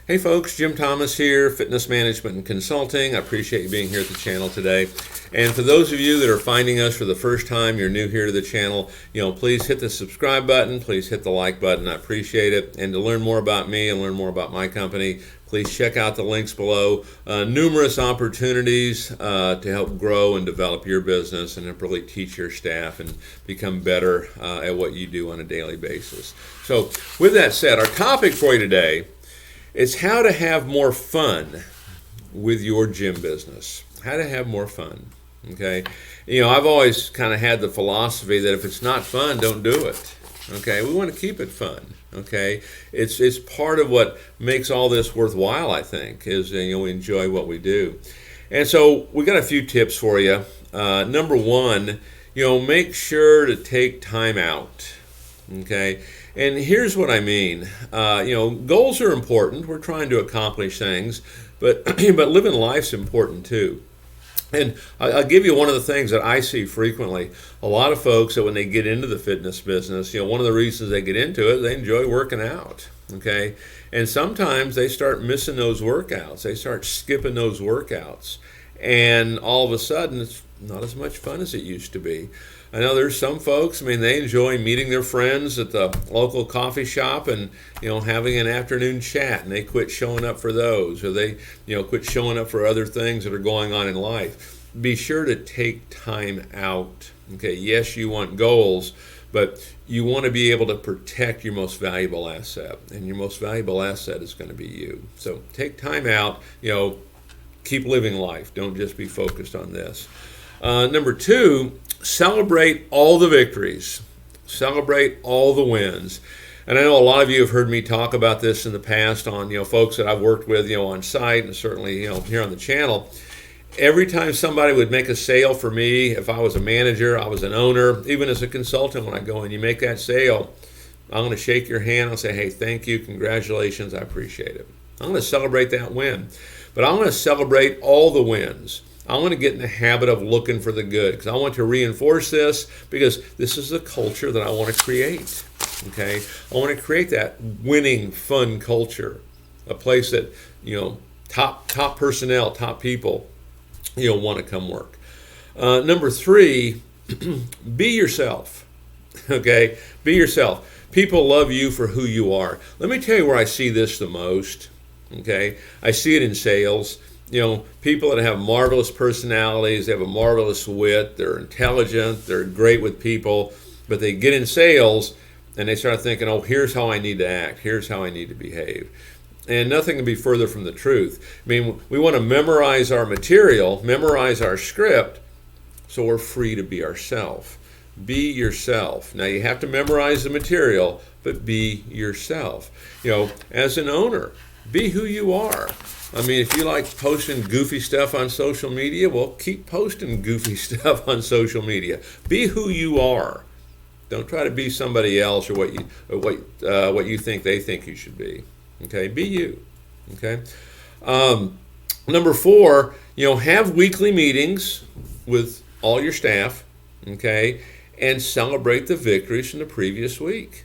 Hey folks, Jim Thomas here, Fitness Management and Consulting. I appreciate you being here at the channel today. And for those of you that are finding us for the first time, you're new here to the channel, please hit the subscribe button, please hit the like button. I appreciate it. And to learn more about me and learn more about my company, please check out the links below. Numerous opportunities to help grow and develop your business and to really teach your staff and become better at what you do on a daily basis. So with that said, our topic for you today is how to have more fun with your gym business. How to have more fun, okay? I've always kind of had the philosophy that if it's not fun, don't do it, okay? We want to keep it fun, okay? It's part of what makes all this worthwhile, I think, is we enjoy what we do. And so we got a few tips for you. Number one, make sure to take time out, okay? And here's what I mean. Goals are important. We're trying to accomplish things, but living life's important too. And I'll give you one of the things that I see frequently. A lot of folks that when they get into the fitness business, one of the reasons they get into it, they enjoy working out, okay? And sometimes they start missing those workouts. They start skipping those workouts. And all of a sudden, it's not as much fun as it used to be. I know there's some folks, they enjoy meeting their friends at the local coffee shop and, having an afternoon chat, and they quit showing up for those, or they, quit showing up for other things that are going on in life. Be sure to take time out, okay? Yes, you want goals, but you want to be able to protect your most valuable asset, and your most valuable asset is going to be you. So take time out, keep living life. Don't just be focused on this. Number two, celebrate all the victories. Celebrate all the wins. And I know a lot of you have heard me talk about this in the past on, folks that I've worked with, on site and certainly, here on the channel. Every time somebody would make a sale for me, if I was a manager, I was an owner, even as a consultant, when I go and you make that sale, I'm going to shake your hand. I'll say, hey, thank you, congratulations, I appreciate it. I'm going to celebrate that win. But I'm going to celebrate all the wins. I want to get in the habit of looking for the good because I want to reinforce this because this is the culture that I want to create, okay? I want to create that winning, fun culture, a place that, top personnel, top people, want to come work. Number three, be yourself, okay? Be yourself. People love you for who you are. Let me tell you where I see this the most, okay? I see it in sales. People that have marvelous personalities, they have a marvelous wit, they're intelligent, they're great with people, but they get in sales and they start thinking, oh, here's how I need to act, here's how I need to behave. And nothing can be further from the truth. We want to memorize our material, memorize our script, so we're free to be ourselves. Be yourself. Now, you have to memorize the material, but be yourself. As an owner, be who you are. If you like posting goofy stuff on social media, well, keep posting goofy stuff on social media. Be who you are. Don't try to be somebody else or what you think they think you should be. Okay, be you. Okay. Number four, have weekly meetings with all your staff. Okay, and celebrate the victories from the previous week.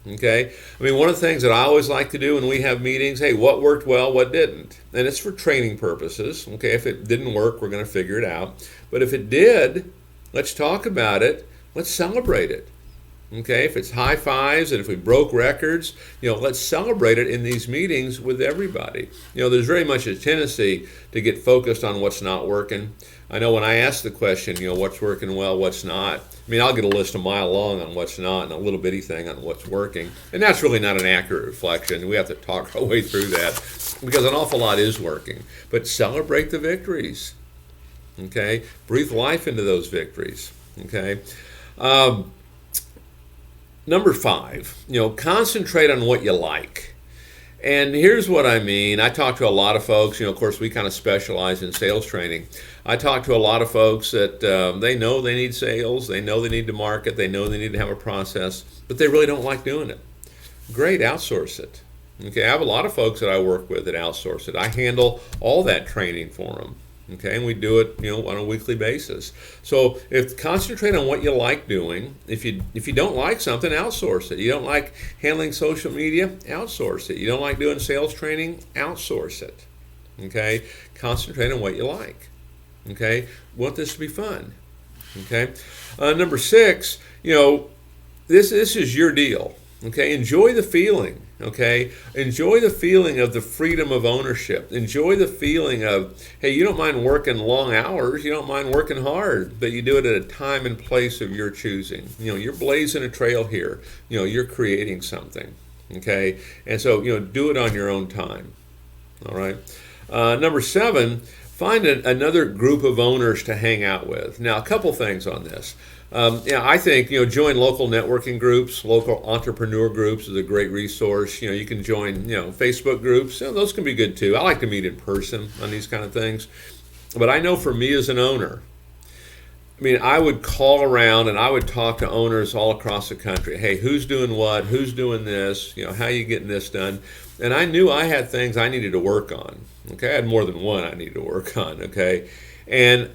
Okay, one of the things that I always like to do when we have meetings, hey, what worked well, what didn't? And it's for training purposes. Okay, if it didn't work, we're going to figure it out. But if it did, let's talk about it. Let's celebrate it. Okay, if it's high fives and if we broke records, let's celebrate it in these meetings with everybody. There's very much a tendency to get focused on what's not working. I know when I ask the question, what's working well, what's not, I'll get a list a mile long on what's not and a little bitty thing on what's working. And that's really not an accurate reflection. We have to talk our way through that because an awful lot is working. But celebrate the victories, okay? Breathe life into those victories, okay? Number five, concentrate on what you like. And here's what I mean. I talk to a lot of folks, of course, we kind of specialize in sales training. I talk to a lot of folks that they know they need sales, they know they need to market, they know they need to have a process, but they really don't like doing it. Great, outsource it. Okay, I have a lot of folks that I work with that outsource it. I handle all that training for them. Okay, and we do it, on a weekly basis. So concentrate on what you like doing. If you don't like something, outsource it. You don't like handling social media, outsource it. You don't like doing sales training, outsource it. Okay, concentrate on what you like. Okay, want this to be fun. Okay, number 6, this is your deal. Okay, enjoy the feeling. Okay, enjoy the feeling of the freedom of ownership. Enjoy the feeling of, hey, you don't mind working long hours, you don't mind working hard, but you do it at a time and place of your choosing. You're blazing a trail here. You're creating something. Okay, and so do it on your own time. All right. Number 7, find another group of owners to hang out with. Now, a couple things on this. I think, join local networking groups, local entrepreneur groups is a great resource. You can join, Facebook groups. Those can be good too. I like to meet in person on these kind of things. But I know for me as an owner, I would call around and I would talk to owners all across the country. Hey, who's doing what? Who's doing this? How are you getting this done? And I knew I had things I needed to work on. Okay, I had more than one I needed to work on. Okay. And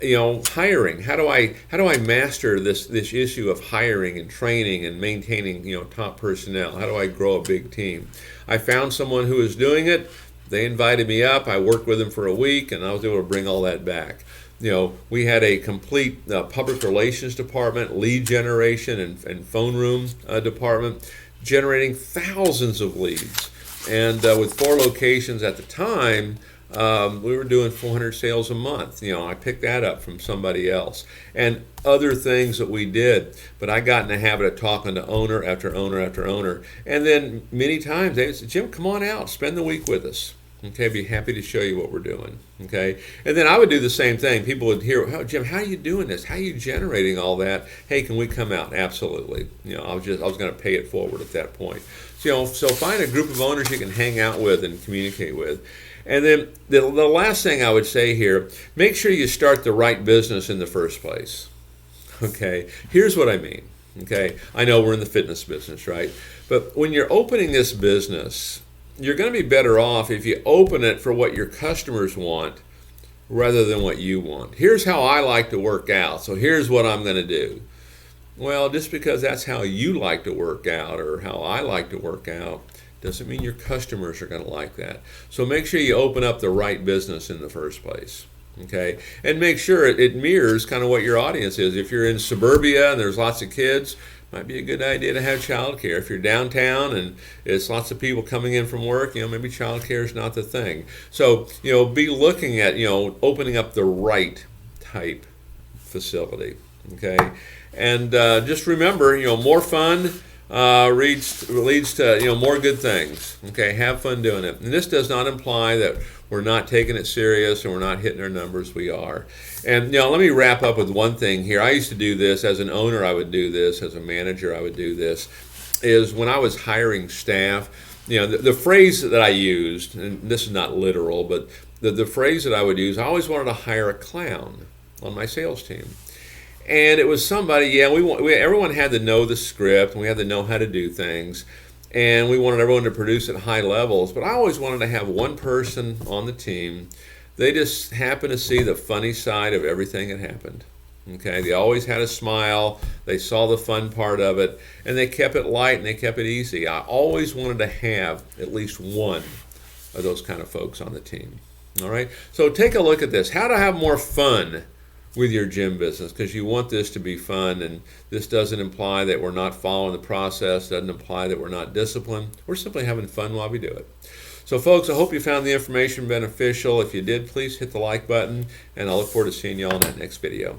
hiring. How do I master this issue of hiring and training and maintaining top personnel? How do I grow a big team? I found someone who was doing it. They invited me up. I worked with them for a week, and I was able to bring all that back. We had a complete public relations department, lead generation, and phone room department, generating thousands of leads. And with 4 locations at the time, we were doing 400 sales a month. I picked that up from somebody else. And other things that we did. But I got in the habit of talking to owner after owner after owner. And then many times they said, Jim, come on out, spend the week with us. Okay, I'd be happy to show you what we're doing. Okay, and then I would do the same thing. People would hear, oh, Jim, how are you doing this? How are you generating all that? Hey, can we come out? Absolutely. I was going to pay it forward at that point. So, find a group of owners you can hang out with and communicate with. And then the last thing I would say here, make sure you start the right business in the first place. Okay, here's what I mean. Okay, I know we're in the fitness business, right? But when you're opening this business, you're going to be better off if you open it for what your customers want rather than what you want. Here's how I like to work out, so here's what I'm going to do. Well, just because that's how you like to work out or how I like to work out doesn't mean your customers are going to like that. So make sure you open up the right business in the first place. Okay, and make sure it mirrors kind of what your audience is. If you're in suburbia and there's lots of kids, might be a good idea to have childcare. If you're downtown and it's lots of people coming in from work, maybe childcare is not the thing. So, be looking at, opening up the right type facility. Okay, and just remember, more fun leads to more good things. Okay, have fun doing it. And this does not imply that we're not taking it serious and we're not hitting our numbers. We are. And let me wrap up with one thing here. I used to do this as an owner. I would do this as a manager. I would do this. Is when I was hiring staff. The phrase that I used, and this is not literal, but the phrase that I would use. I always wanted to hire a clown on my sales team. And it was somebody, everyone had to know the script, and we had to know how to do things, and we wanted everyone to produce at high levels, but I always wanted to have one person on the team. They just happened to see the funny side of everything that happened. Okay, they always had a smile, they saw the fun part of it, and they kept it light and they kept it easy. I always wanted to have at least one of those kind of folks on the team. All right, so take a look at this. How to have more fun with your gym business, because you want this to be fun, and this doesn't imply that we're not following the process, doesn't imply that we're not disciplined. We're simply having fun while we do it. So folks, I hope you found the information beneficial. If you did, please hit the like button, and I look forward to seeing you all in that next video.